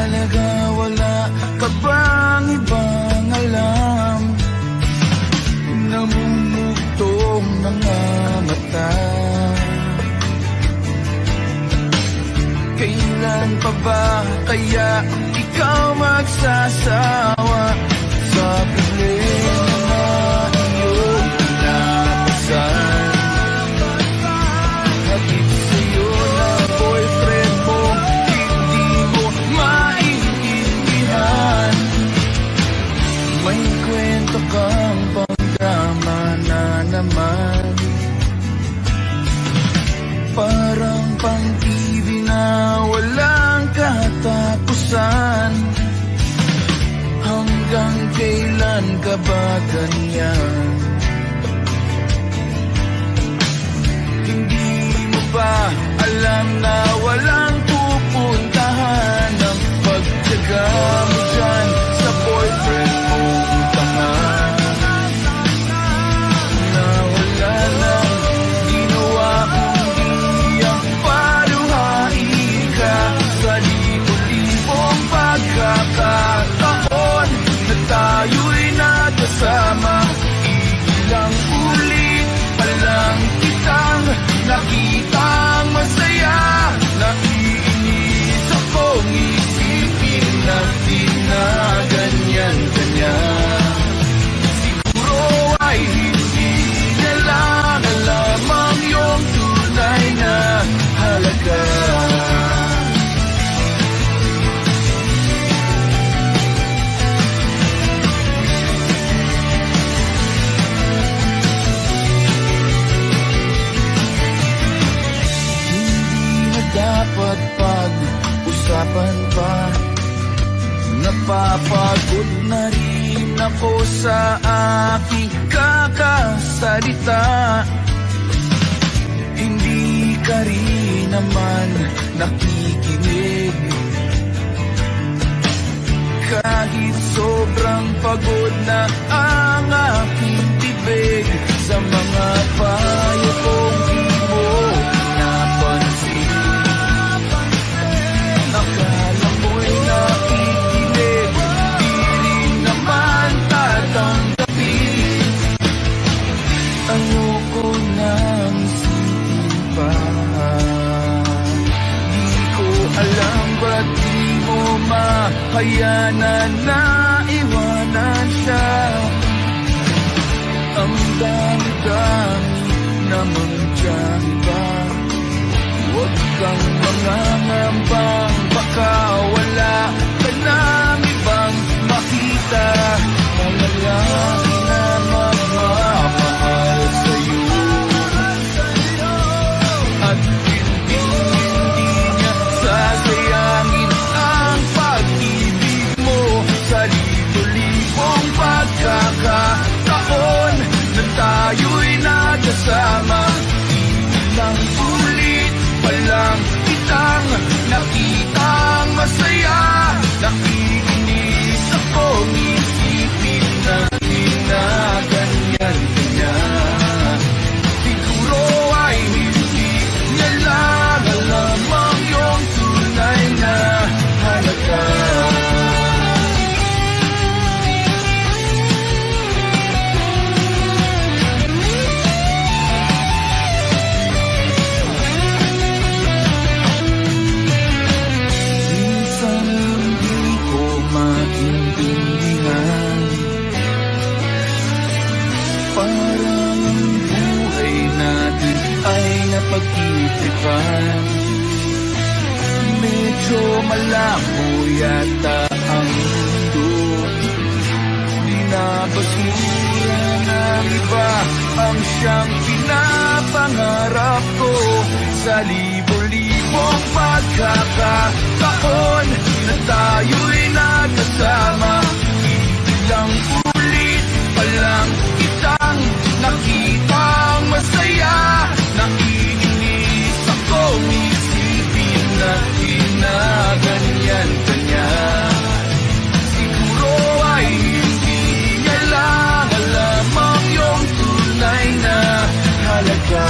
Talaga wala ka bang ibang alam? Namumugtong mga mata. Kailan pa ba kaya ikaw magsasawa sa problema na iyong pinapasan? Hatid sa'yo na boyfriend mo, hindi mo maintindihan. May kwento kang pangdrama na naman, parang pang-TV na walang katapusan. Hanggang kailan ka ba ganyan? Hindi mo ba alam na walang pupuntahan ang pagtyaga mo dyan sa boyfriend mong tangan? Na wala nang ginawa kundi ang paluhain ka sa libo-libong pagkakataon na tayo'y nagkasama. Ilang ulit pa lang kitang nakitang masaya. Naiinis akong isipin natin na ganyan-ganyan. Siguro ay hindi niya lang alam ang iyong tunay na halaga. Dapat pag-usapan pa. Napapagod na rin ako sa aking kakasalita. Hindi ka rin naman nakikinig. Kahit sobrang pagod na ang aking bibig sa mga payo kong di mo napansin. Akala mo'y nakikinig, di rin naman tatanggapin. Ayoko nang isipin pa. Di ko alam ba't di mo mahayanan na iwanan siya. Ang dami-dami naman dyan ba? Huwag kang mangangambang, baka wala ka nang ibang makita. Malalaki na magmamahal sa'yo, at hindi niya sasayangin ang pag-ibig mo sa libo-libong pagkakataon na tayo'y nagkasama. Ilang ulit palang kitang nakitang masaya. Nakikinis akong isipin natin na ganyan-ganyan. Siguro ay hindi niya lang alam ang iyong tunay na halaga. Pag-isipan, medyo malabo yata ang mundo. Binabasura ng iba ang siyang pinapangarap ko. Sa libo-libong pagkakataon na tayo'y nagkasama. Ilang ulit pa lang kitang nakitang masaya. Naiinis akong isipin natin na ganyan-ganyan. Siguro ay hindi niya lang alam ang iyong tunay na halaga.